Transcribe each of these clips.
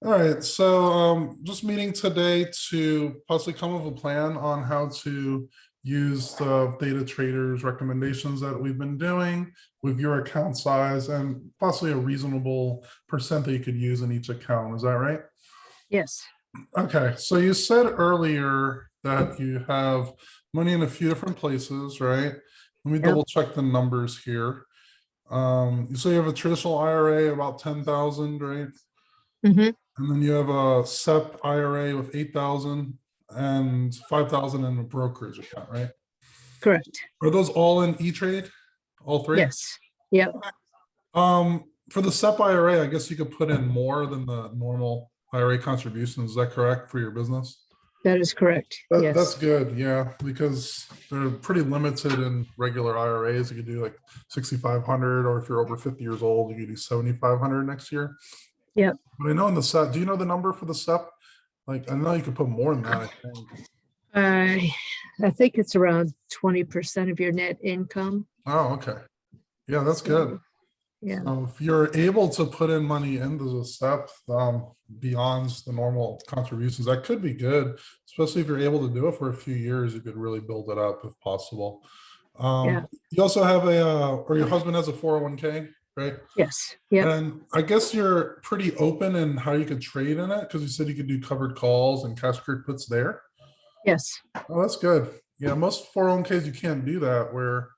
All right, so just meeting today to possibly come up with a plan on how to use the data traders recommendations that we've been doing with your account size and possibly a reasonable percent that you could use in each account. Is that right? Yes. Okay, so you said earlier that you have money in a few different places, right? Let me Yep. double check the numbers here. So you have a traditional IRA about 10,000, right? Hmm. And then you have a SEP IRA with 8,000 and 5,000 in a brokerage account, right? Correct. Are those all in E-Trade? All three? Yes. Yep. For the SEP IRA, I guess you could put in more than the normal IRA contributions. Is that correct for your business? That is correct. That's Yes. good, yeah, because they're pretty limited in regular IRAs. You could do like 6,500, or if you're over 50 years old, you could do 7,500 next year. Yep. But I know in the SEP, do you know the number for the SEP? Like, I know you could put more than that, I think. I I think it's around 20% of your net income. Oh, okay. Yeah, that's good. So yeah. So if you're able to put in money into the SEP beyond the normal contributions, that could be good, especially if you're able to do it for a few years. You could really build it up if possible. Yeah. You also have or your husband has a 401k, right? Yes. Yep. And I guess you're pretty open in how you could trade in it because you said you could do covered calls and cash cleared puts there. Yes. Oh, that's good. Yeah, most 401ks you can't do that, where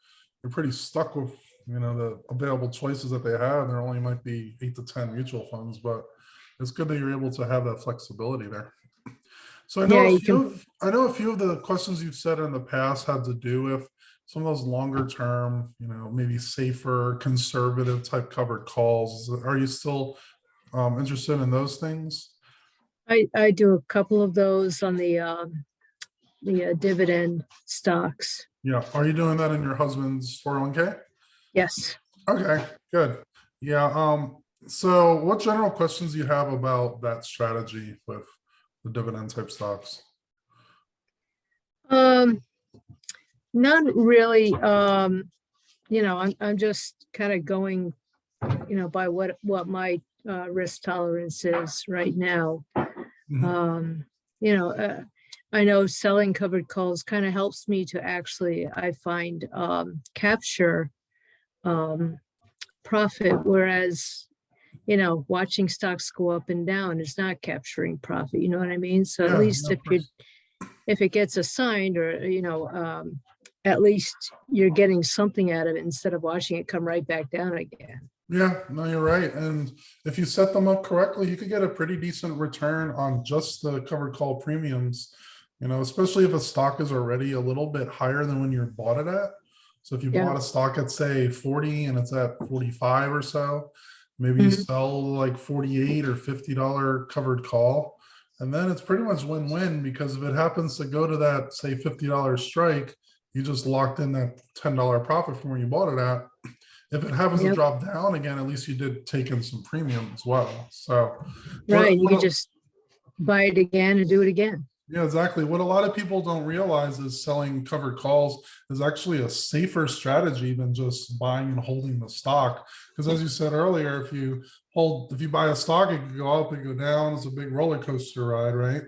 you're pretty stuck with the available choices that they have. There only might be 8 to 10 mutual funds, but it's good that you're able to have that flexibility there. So Yeah. You can. I know a few of the questions you've said in the past had to do with some of those longer term, maybe safer, conservative type covered calls. Are you still interested in those things? I do a couple of those on the dividend stocks. Yeah. Are you doing that in your husband's 401k? Yes. Okay, good. Yeah. So what general questions do you have about that strategy with the dividend type stocks? Um. None really. I'm just kind of going, by what my risk tolerance is right now. Mhm. Um, you know, uh, I know selling covered calls kind of helps me to actually, I find, capture um, profit, whereas, watching stocks go up and down is not capturing profit. You know what I mean? So at Yeah, least yeah, of course. if it gets assigned, or at least you're getting something out of it instead of watching it come right back down again. Yeah, no, you're right. And if you set them up correctly, you could get a pretty decent return on just the covered call premiums, especially if a stock is already a little bit higher than when you bought it at. So if you Yeah. bought a stock at say 40 and it's at 45 or so, maybe you Mhm. sell like 48 or $50 covered call. And then it's pretty much win-win, because if it happens to go to that, say, $50 strike, you just locked in that $10 profit from where you bought it at. If it happens to Yep. drop down again, at least you did take in some premium as well. So Right. You can just buy it again and do it again. yeah, exactly. What a lot of people don't realize is selling covered calls is actually a safer strategy than just buying and holding the stock. Because as you said earlier, if you buy a stock, it can go up and go down. It's a big roller coaster ride, right?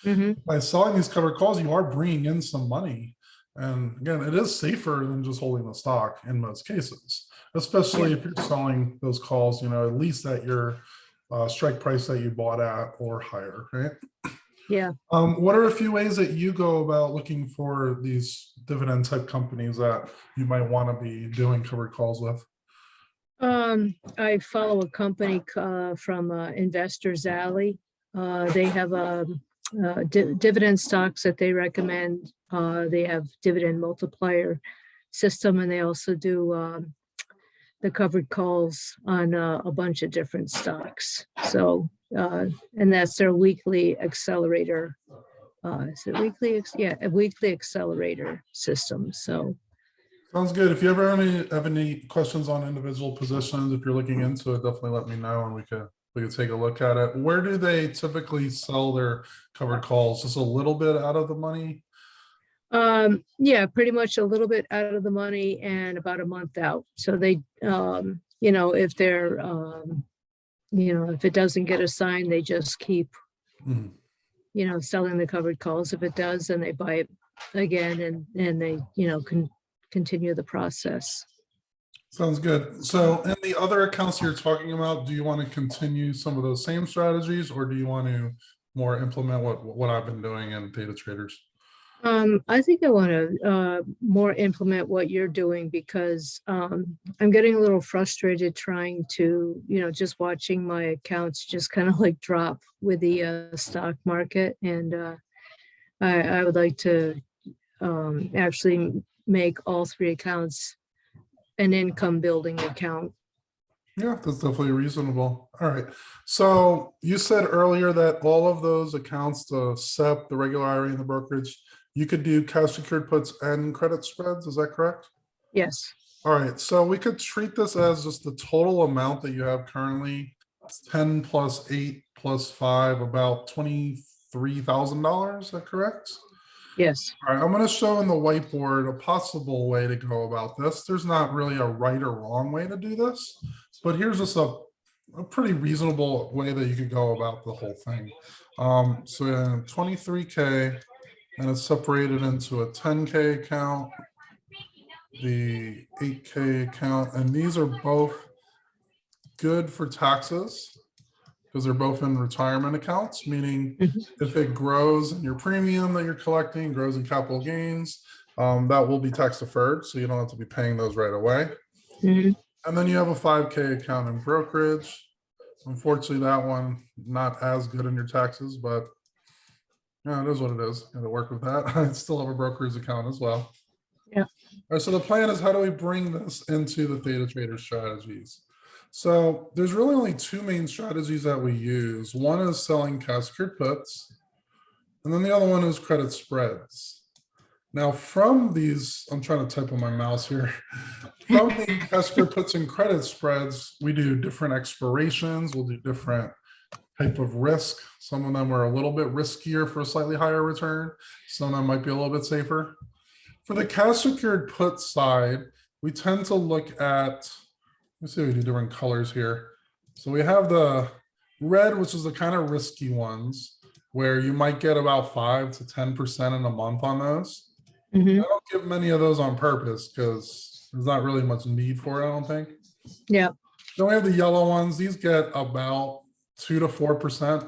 Hmm. By selling these covered calls, you are bringing in some money. And again, it is safer than just holding the stock in most cases, especially Yeah. if you're selling those calls, at least at your strike price that you bought at or higher, right? Yeah. What are a few ways that you go about looking for these dividend type companies that you might want to be doing covered calls with? I follow a company from Investors Alley. They have dividend stocks that they recommend. They have dividend multiplier system, and they also do the covered calls on a bunch of different stocks. So, and that's their weekly accelerator. Is it weekly? Yeah, a weekly accelerator system. So, Sounds good. If you ever have any questions on individual positions, if you're looking into it, definitely let me know and we could take a look at it. Where do they typically sell their covered calls? Just a little bit out of the money? yeah, pretty much a little bit out of the money and about a month out. So they, if they're if it doesn't get assigned, they just keep, Mhm. selling the covered calls. If it does, then they buy it again and they, can continue the process. Sounds good. So in the other accounts you're talking about, do you want to continue some of those same strategies, or do you want to more implement what I've been doing in data traders? I think I want to more implement what you're doing because I'm getting a little frustrated trying to, just watching my accounts just kind of like drop with the stock market. And I would like to actually make all three accounts an income building account. Yeah, that's definitely reasonable. All right. So you said earlier that all of those accounts, the SEP, the regular IRA, and the brokerage, you could do cash secured puts and credit spreads. Is that correct? Yes. All right. So we could treat this as just the total amount that you have currently. It's 10 plus 8 plus 5, about $23,000. Is that correct? Yes. All right, I'm going to show in the whiteboard a possible way to go about this. There's not really a right or wrong way to do this, but here's just a pretty reasonable way that you could go about the whole thing. So 23K, and it's separated into a 10K account, the 8K account, and these are both good for taxes because they're both in retirement accounts, meaning Mhm. if it grows in your premium that you're collecting, grows in capital gains, that will be tax deferred. So you don't have to be paying those right away. Mhm. And then you have a 5K account in brokerage. Unfortunately, that one not as good in your taxes, but yeah, it is what it is. Got to work with that. I still have a brokerage account as well. Yeah. All right, so the plan is, how do we bring this into the data trader strategies? So there's really only two main strategies that we use. One is selling cash secured puts, and then the other one is credit spreads. Now, from these, I'm trying to type on my mouse here. From the cash secured puts and credit spreads, we do different expirations. We'll do different type of risk. Some of them are a little bit riskier for a slightly higher return. Some of them might be a little bit safer. For the cash secured put side, we tend to look at, let's see, we do different colors here. So we have the red, which is the kind of risky ones where you might get about 5 to 10% in a month on those. Mhm. I don't give many of those on purpose because there's not really much need for it, I don't think. Yeah. Then we have the yellow ones. These get about 2 to 4%.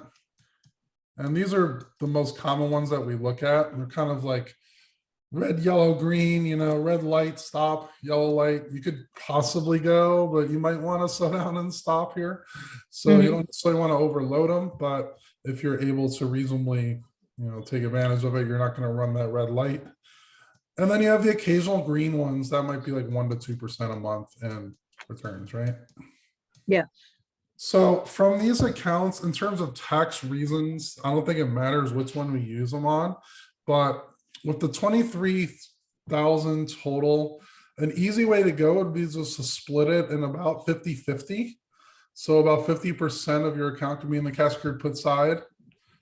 And these are the most common ones that we look at. And they're kind of like red, yellow, green, red light, stop, yellow light. You could possibly go, but you might want to slow down and stop here. So you Mhm. don't necessarily want to overload them, but if you're able to reasonably, take advantage of it, you're not going to run that red light. And then you have the occasional green ones that might be like 1 to 2% a month in returns, right? Yeah. So from these accounts, in terms of tax reasons, I don't think it matters which one we use them on, but with the 23,000 total, an easy way to go would be just to split it in about 50-50. So about 50% of your account can be in the cash secured put side,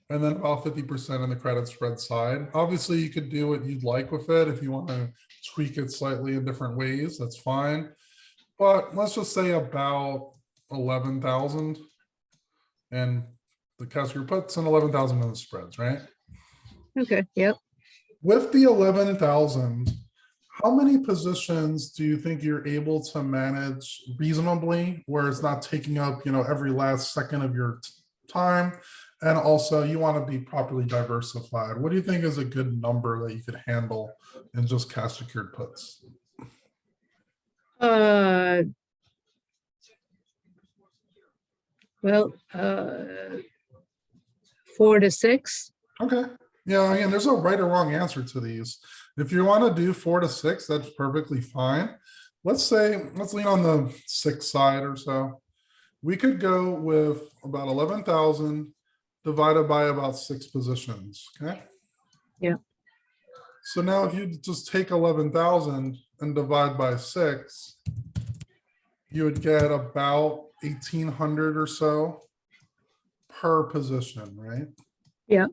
and then about 50% in the credit spread side. Obviously, you could do what you'd like with it. If you want to tweak it slightly in different ways, that's fine. But let's just say about 11,000 and the cash secured puts and 11,000 in the spreads, right? Okay. Yep. With the 11,000, how many positions do you think you're able to manage reasonably where it's not taking up, every last second of your time? And also you want to be properly diversified. What do you think is a good number that you could handle in just cash secured puts? Uh, well, 4 to 6. Okay. Yeah, again, there's no right or wrong answer to these. If you want to do 4 to 6, that's perfectly fine. Let's lean on the 6 side or so. We could go with about 11,000 divided by about 6 positions. Okay. Yeah. So now if you just take 11,000 and divide by 6, you would get about 1,800 or so per position, right? Yeah.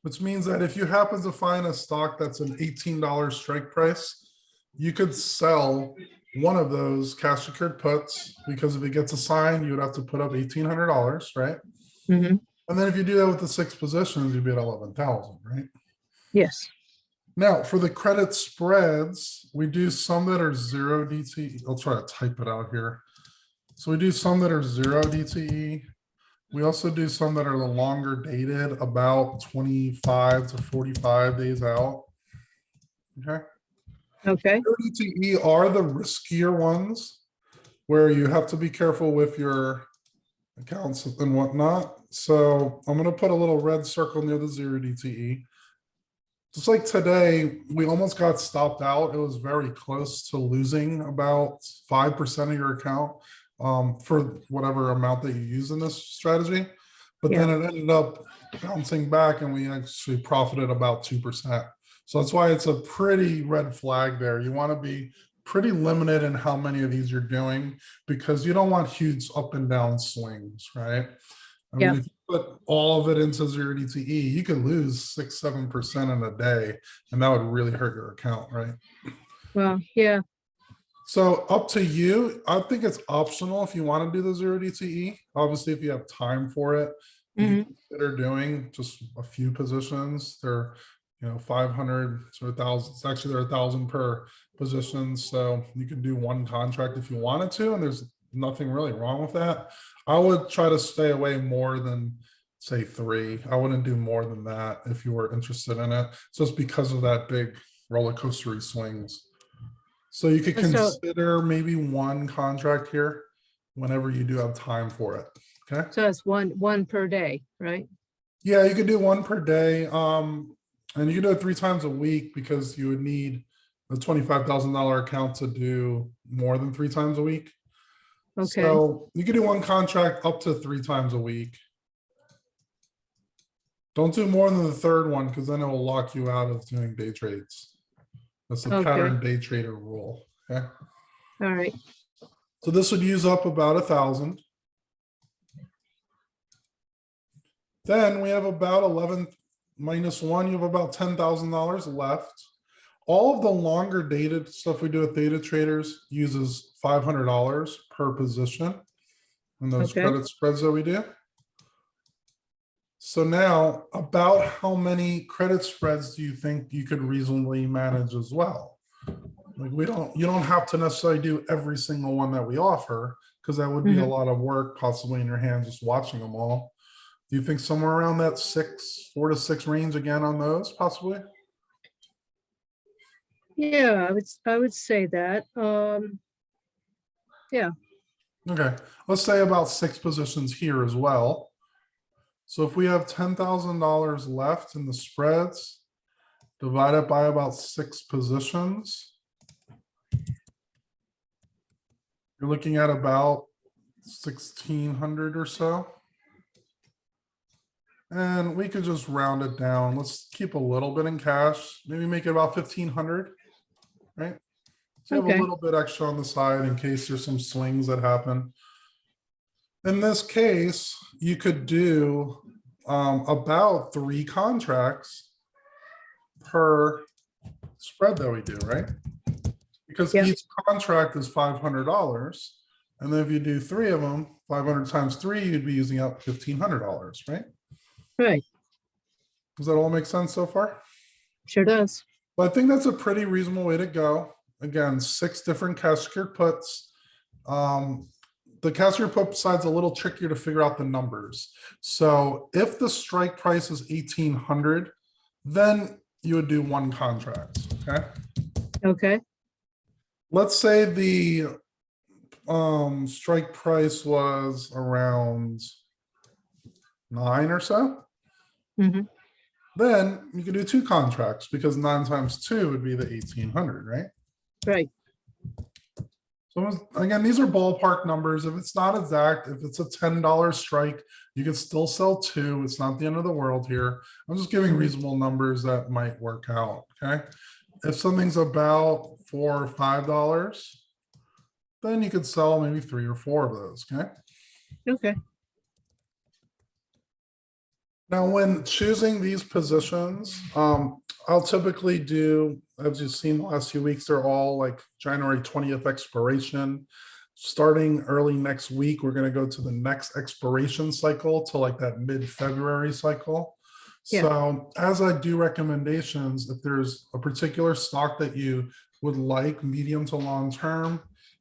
Which means that if you happen to find a stock that's an $18 strike price, you could sell one of those cash secured puts, because if it gets assigned, you would have to put up $1,800, right? Mhm. And then if you do that with the 6 positions, you'd be at 11,000, right? Yes. Now, for the credit spreads, we do some that are 0 DTE. I'll try to type it out here. So we do some that are 0 DTE. We also do some that are the longer dated, about 25 to 45 days out. Okay. Okay. 0 DTE are the riskier ones where you have to be careful with your accounts and whatnot. So I'm going to put a little red circle near the 0 DTE. Just like today, we almost got stopped out. It was very close to losing about 5% of your account for whatever amount that you use in this strategy. But then it ended up bouncing back and we actually profited about 2%. So that's why it's a pretty red flag there. You want to be pretty limited in how many of these you're doing because you don't want huge up and down swings, right? I mean, Yeah. if you put all of it into 0 DTE, you could lose 6-7% in a day, and that would really hurt your account, right? Well, yeah. So up to you. I think it's optional if you want to do the 0 DTE. Obviously, if you have time for it, you Mhm. can consider doing just a few positions. They're 500 to 1,000. It's actually they're 1,000 per position, so you can do one contract if you wanted to, and there's nothing really wrong with that. I would try to stay away more than say 3. I wouldn't do more than that if you were interested in it, just because of that big roller coastery swings. So you could So, consider maybe one contract here whenever you do have time for it. Okay. so it's one per day, right? Yeah, you could do one per day. And you can do it 3 times a week because you would need a $25,000 account to do more than 3 times a week. Okay. So you could do one contract up to 3 times a week. Don't do more than the third one because then it will lock you out of doing day trades. That's the Okay. pattern day trader rule. Okay. All right. So this would use up about 1,000. Then we have about 11 minus 1. You have about $10,000 left. All of the longer dated stuff we do with data traders uses $500 per position in those Okay. credit spreads that we do. So now, about how many credit spreads do you think you could reasonably manage as well? Like you don't have to necessarily do every single one that we offer because that would be a lot of work possibly in your hands just watching them all. Do you think somewhere around that 4 to 6 range again on those possibly? Yeah, I would say that. Yeah. Okay, let's say about 6 positions here as well. So if we have $10,000 left in the spreads, divide it by about 6 positions, you're looking at about 1,600 or so. And we could just round it down. Let's keep a little bit in cash, maybe make it about 1,500, right? So you have a Okay. little bit extra on the side in case there's some swings that happen. In this case, you could do about 3 contracts per spread that we do, right? Because each contract is $500. And then if you do 3 of them, 500 times 3, you'd be using up $1,500, right? Right. Does that all make sense so far? Sure does. But I think that's a pretty reasonable way to go. Again, 6 different cash secured puts. The cash secured put side's a little trickier to figure out the numbers. So if the strike price is 1,800, then you would do 1 contract. Okay. Okay. Let's say the strike price was around 9 or so. Mhm. Then you could do 2 contracts because 9 times 2 would be the 1,800, right? Right. So again, these are ballpark numbers. If it's not exact, if it's a $10 strike, you can still sell 2. It's not the end of the world here. I'm just giving reasonable numbers that might work out. Okay. If something's about $4 or $5, then you could sell maybe 3 or 4 of those. Okay. Okay. Now, when choosing these positions, I'll typically do as you've seen the last few weeks, they're all like January 20th expiration. Starting early next week, we're gonna go to the next expiration cycle to like that mid-February cycle. Yeah. So as I do recommendations, if there's a particular stock that you would like medium to long term,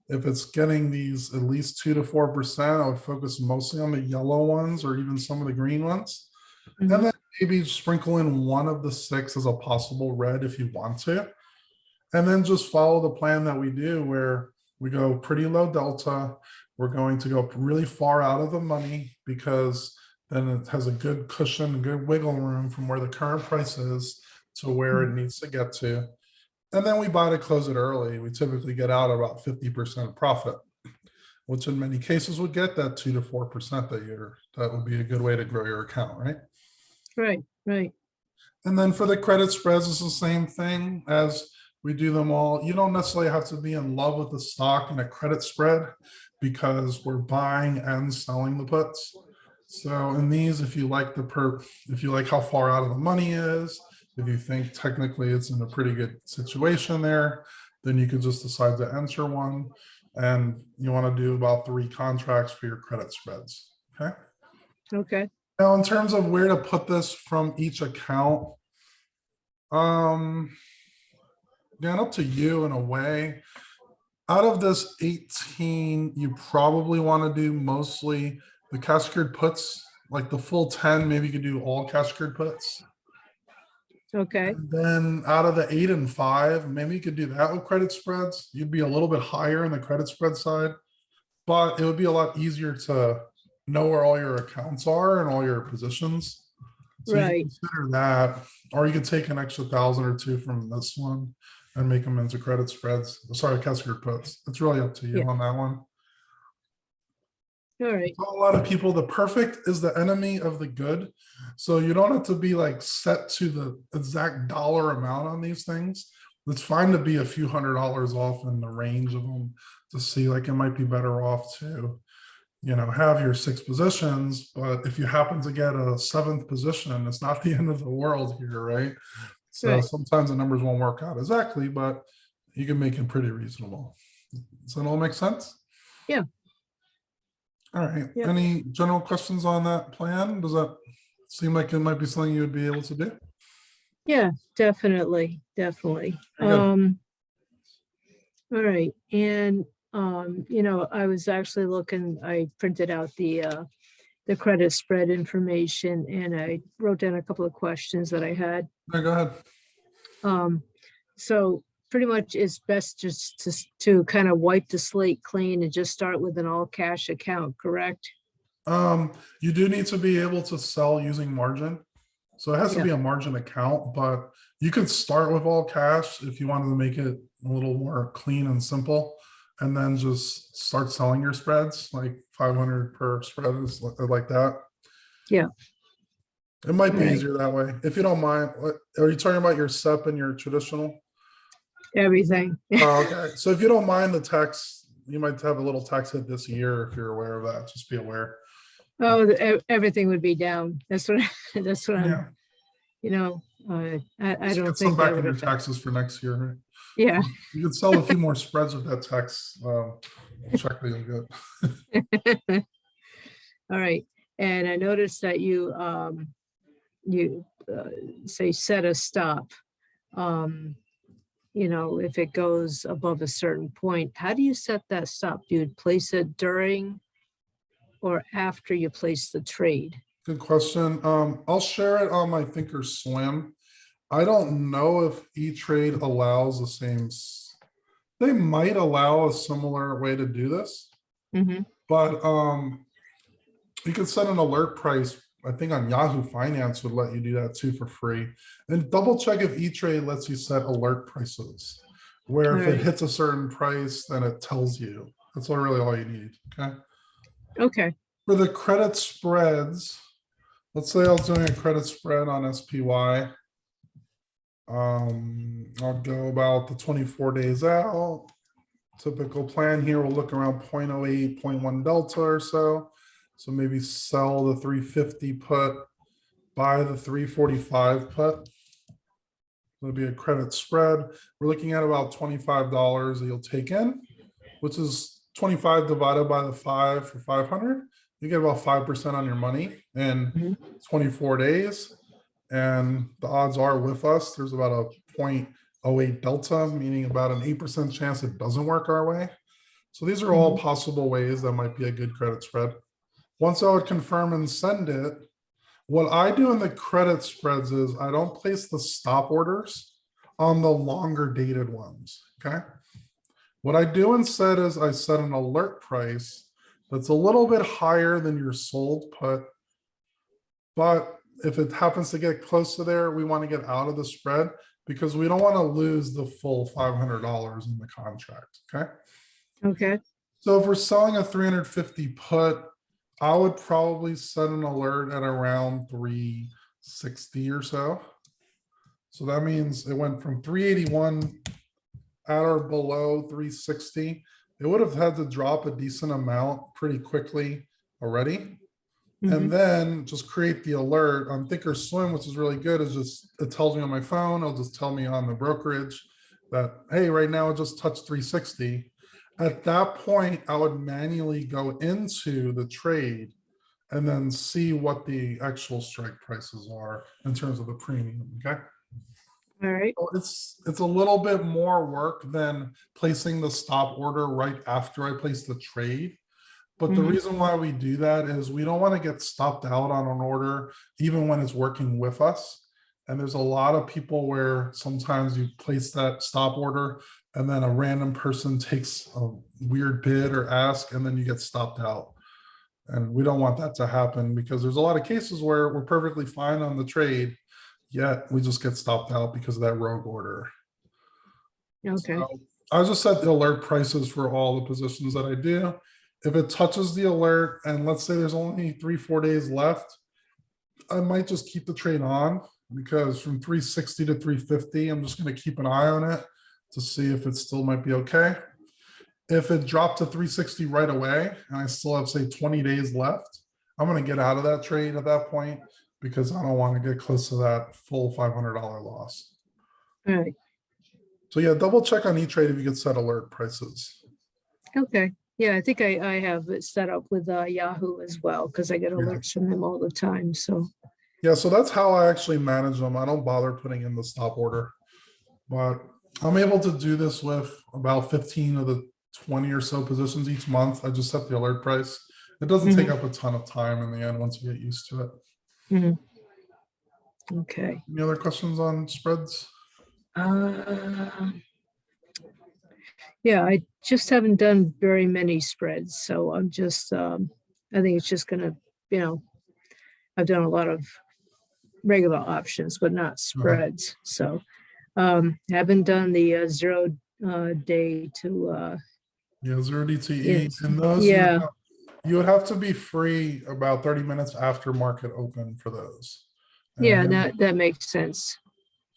if it's getting these at least 2 to 4%, I would focus mostly on the yellow ones or even some of the green ones. Mhm. And then maybe sprinkle in one of the 6 as a possible red if you want to. And then just follow the plan that we do where we go pretty low delta. We're going to go really far out of the money because then it has a good cushion, good wiggle room from where the current price is to where it needs to get to. And then we buy to close it early. We typically get out about 50% profit, which in many cases would get that 2 to 4% that would be a good way to grow your account, right? Right, right. And then for the credit spreads, it's the same thing as we do them all. You don't necessarily have to be in love with the stock and a credit spread because we're buying and selling the puts. So in these, if you like if you like how far out of the money is, if you think technically it's in a pretty good situation there, then you could just decide to enter one. And you want to do about 3 contracts for your credit spreads. Okay. Okay. Now, in terms of where to put this from each account, yeah, up to you in a way. Out of this 18, you probably want to do mostly the cash secured puts, like the full 10, maybe you could do all cash secured puts. Okay. And then out of the 8 and 5, maybe you could do that with credit spreads. You'd be a little bit higher in the credit spread side, but it would be a lot easier to know where all your accounts are and all your positions. So you can Right. consider that, or you could take an extra 1,000 or 2 from this one and make them into credit spreads. Sorry, cash secured puts. It's really up to you Yeah. on that one. All right. A lot of people, the perfect is the enemy of the good. So you don't have to be like set to the exact dollar amount on these things. It's fine to be a few $100s off in the range of them to see like it might be better off to, have your 6 positions. But if you happen to get a 7th position, it's not the end of the world here, right? So Right. sometimes the numbers won't work out exactly, but you can make it pretty reasonable. Does that all make sense? Yeah. All right. Yeah. Any general questions on that plan? Does that seem like it might be something you would be able to do? Yeah, definitely, definitely. Very good. All right. And I was actually looking, I printed out the credit spread information and I wrote down a couple of questions that I had. No, go ahead. So pretty much it's best just to kind of wipe the slate clean and just start with an all cash account, correct? You do need to be able to sell using margin. So it has to Yeah. be a margin account, but you could start with all cash if you wanted to make it a little more clean and simple, and then just start selling your spreads, like 500 per spread is like that. Yeah. It might be Right. easier that way. If you don't mind, are you talking about your SEP and your traditional? Everything. Oh, okay. So if you don't mind the tax, you might have a little tax hit this year if you're aware of that. Just be aware. Oh, everything would be down. That's what, that's what Yeah. I Just don't get some think that back in would your affect. taxes for next year, right? Yeah. You could sell a few more spreads with that tax. Check really good. All right. And I noticed that you say set a stop. If it goes above a certain point, how do you set that stop? Do you place it during or after you place the trade? Good question. I'll share it on my Thinkorswim. I don't know if E-Trade allows the same. They might allow a similar way to do this, Mm-hmm. but you could set an alert price. I think on Yahoo Finance would let you do that too for free. And double check if E-Trade lets you set alert prices, where if it Right. hits a certain price, then it tells you. That's really all you need. Okay. Okay. For the credit spreads, let's say I was doing a credit spread on SPY. I'll go about the 24 days out. Typical plan here will look around 0.08, 0.1 delta or so. So maybe sell the 350 put, buy the 345 put. Does It'll be a credit spread. We're looking at about $25 that you'll take in, which is 25 divided by the 5 for 500. You get about 5% on your money in Mhm. 24 days. And the odds are with us, there's about a 0.08 delta, meaning about an 8% chance it doesn't work our way. So these are all possible ways that might be a good credit spread. Once I would confirm and send it, what I do in the credit spreads is I don't place the stop orders on the longer dated ones, okay? What I do instead is I set an alert price that's a little bit higher than your sold put. But if it happens to get close to there, we want to get out of the spread because we don't want to lose the full $500 in the contract, okay? Okay. So if we're selling a 350 put, I would probably set an alert at around 360 or so. So that means it went from 381 at or below 360. It would have had to drop a decent amount pretty quickly already. And then just create the alert on Thinkorswim, which is really good. Is just, it tells me on my phone, it'll just tell me on the brokerage that, hey, right now it just touched 360. At that point, I would manually go into the trade and then see what the actual strike prices are in terms of the premium, okay? All right. So it's a little bit more work than placing the stop order right after I place the trade. But the reason why we do that is we don't want to get stopped out on an order, even when it's working with us. And there's a lot of people where sometimes you place that stop order and then a random person takes a weird bid or ask, and then you get stopped out. And we don't want that to happen because there's a lot of cases where we're perfectly fine on the trade, yet we just get stopped out because of that rogue order. Okay. So I just set the alert prices for all the positions that I do. If it touches the alert and let's say there's only 3-4 days left, I might just keep the trade on because from 360 to 350, I'm just going to keep an eye on it to see if it still might be okay. If it dropped to 360 right away and I still have say 20 days left, I'm going to get out of that trade at that point because I don't want to get close to that full $500 loss. All right. So yeah, double check on E-Trade if you could set alert prices. Okay. Yeah, I think I have it set up with Yahoo as well because I get alerts from them all the time. So yeah, so that's how I actually manage them. I don't bother putting in the stop order, but I'm able to do this with about 15 of the 20 or so positions each month. I just set the alert price. It doesn't take up a ton of time in the end once you get used to it. Okay. Any other questions on spreads? Yeah, I just haven't done very many spreads, so I'm just I think it's just gonna, I've done a lot of regular options, but not spreads. So haven't done the 0 day to Yeah, 0 DTE. yes. And those Yeah. you would have to be free about 30 minutes after market open for those. And Yeah, again, that makes sense.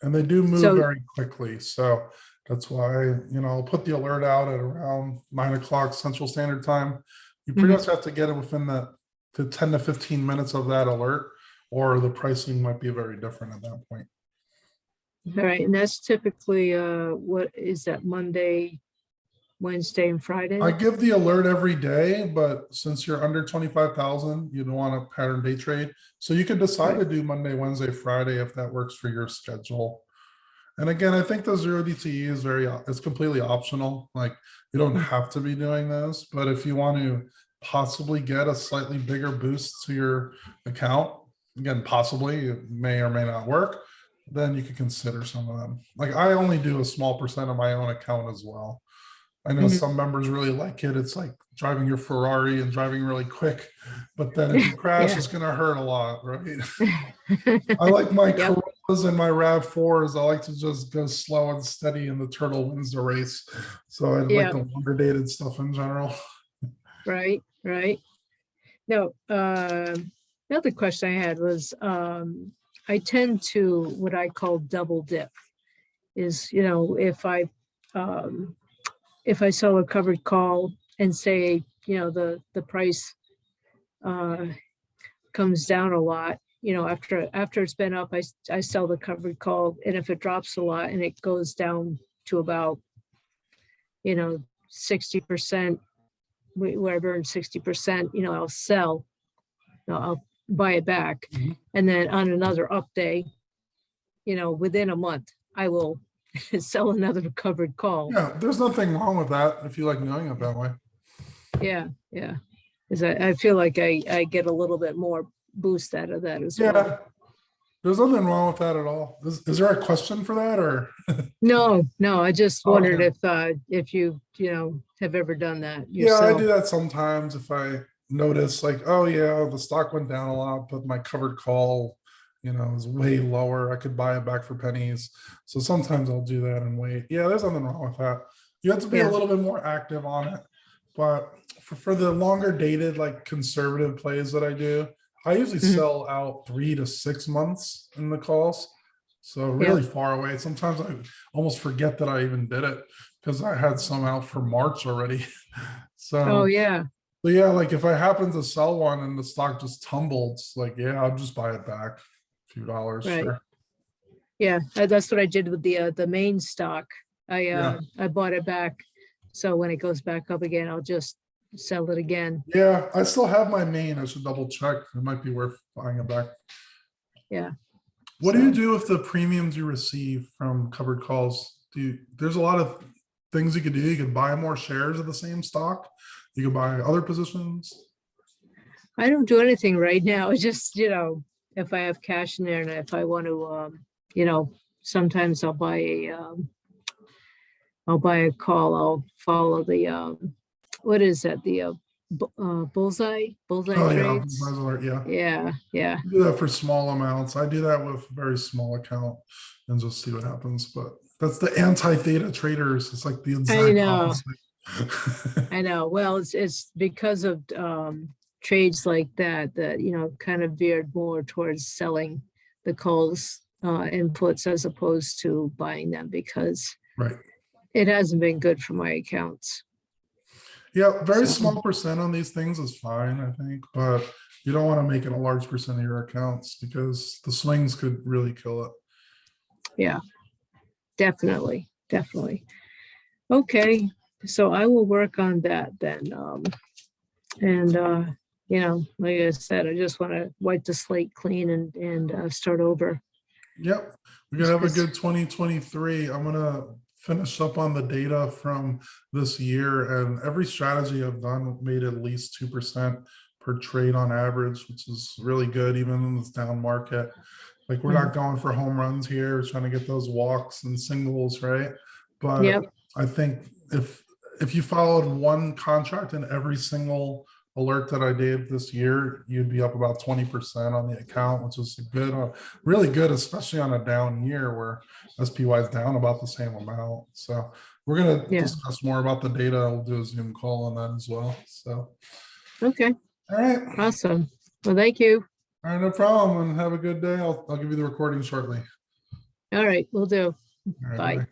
and they do move So very quickly. So that's why, I'll put the alert out at around 9 o'clock Central Standard Time. You pretty much have to get it within the 10 to 15 minutes of that alert, or the pricing might be very different at that point. all right, and that's typically what is that, Monday, Wednesday, and Friday? I give the alert every day, but since you're under 25,000, you don't want a pattern day trade. So you could decide to do Monday, Wednesday, Friday if that works for your schedule. And again, I think the 0 DTE is it's completely optional. Like you don't have to be doing those, but if you want to possibly get a slightly bigger boost to your account, again, possibly it may or may not work, then you could consider some of them. Like I only do a small percent of my own account as well. I know some members really like it. It's like driving your Ferrari and driving really quick, but then if you crash, it's going to hurt a lot, right? I like my Corollas and my RAV4s. I like to just go slow and steady, and the turtle wins the race. So I like the longer dated stuff in general. Right. No, another question I had was I tend to what I call double dip. Is if I sell a covered call and say the price comes down a lot, after it's been up, I sell the covered call, and if it drops a lot and it goes down to about, 60%, where I burn 60%, I'll sell. I'll buy it back. Mhm. And then on another up day, within a month, I will sell another covered call. Yeah, there's nothing wrong with that if you like doing it that way. Yeah, yeah. Because I feel like I get a little bit more boost out of that as well. Yeah, there's nothing wrong with that at all. Is there a question for that or? No, I just wondered Okay. if you, have ever done that Yeah, I yourself. do that sometimes if I notice like, oh yeah, the stock went down a lot, but my covered call, is way lower. I could buy it back for pennies. So sometimes I'll do that and wait. Yeah, there's nothing wrong with that. You have to be a Yeah. little bit more active on it. But for the longer dated, like conservative plays that I do, I usually Mhm. sell out 3 to 6 months in the calls. So Yeah. really far away. Sometimes I almost forget that I even did it because I had some out for March already. Oh, So, yeah. but yeah, like if I happen to sell one and the stock just tumbled, it's like, yeah, I'll just buy it back. A few dollars, Right. sure. Yeah. That's what I did with the main stock. Yeah. I bought it back. So when it goes back up again, I'll just sell it again. Yeah, I still have my main. I should double check. It might be worth buying it back. Yeah. What do you So, do with the premiums you receive from covered calls? There's a lot of things you could do. You could buy more shares of the same stock. You could buy other positions. I don't do anything right now. It's just, if I have cash in there and if I want to, sometimes I'll buy a call. I'll follow what is that? The bullseye Oh yeah, trades. Buzz alert, yeah. Yeah. Yeah. Do that for small amounts. I do that with a very small account and just see what happens. But that's the anti-theta traders. It's like the I exact know. opposite. I know. Well, it's because of trades like that, kind of veered more towards selling the calls inputs as opposed to buying them because Right. it hasn't been good for my accounts. Yeah, very So, small percent on these things is fine, I think, but you don't want to make it a large percent of your accounts because the swings could really kill it. yeah, definitely. Definitely. Okay. So I will work on that then. And, like I said, I just want to wipe the slate clean and start over. Yep, we're gonna have a good 2023. I'm gonna finish up on the data from this year, and every strategy I've done made at least 2% per trade on average, which is really good even in this down market. Like we're not going for home runs here, we're trying to get those walks and singles, right? But Yep. I think if you followed one contract in every single alert that I did this year, you'd be up about 20% on the account, which is good, really good, especially on a down year where SPY is down about the same amount. So we're going to Yeah. discuss more about the data. We'll do a Zoom call on that as well. So, Okay. all right. Awesome. Well, thank you. All right, no problem. And have a good day. I'll give you the recording shortly. All right. We'll do. All right, Bye. bye.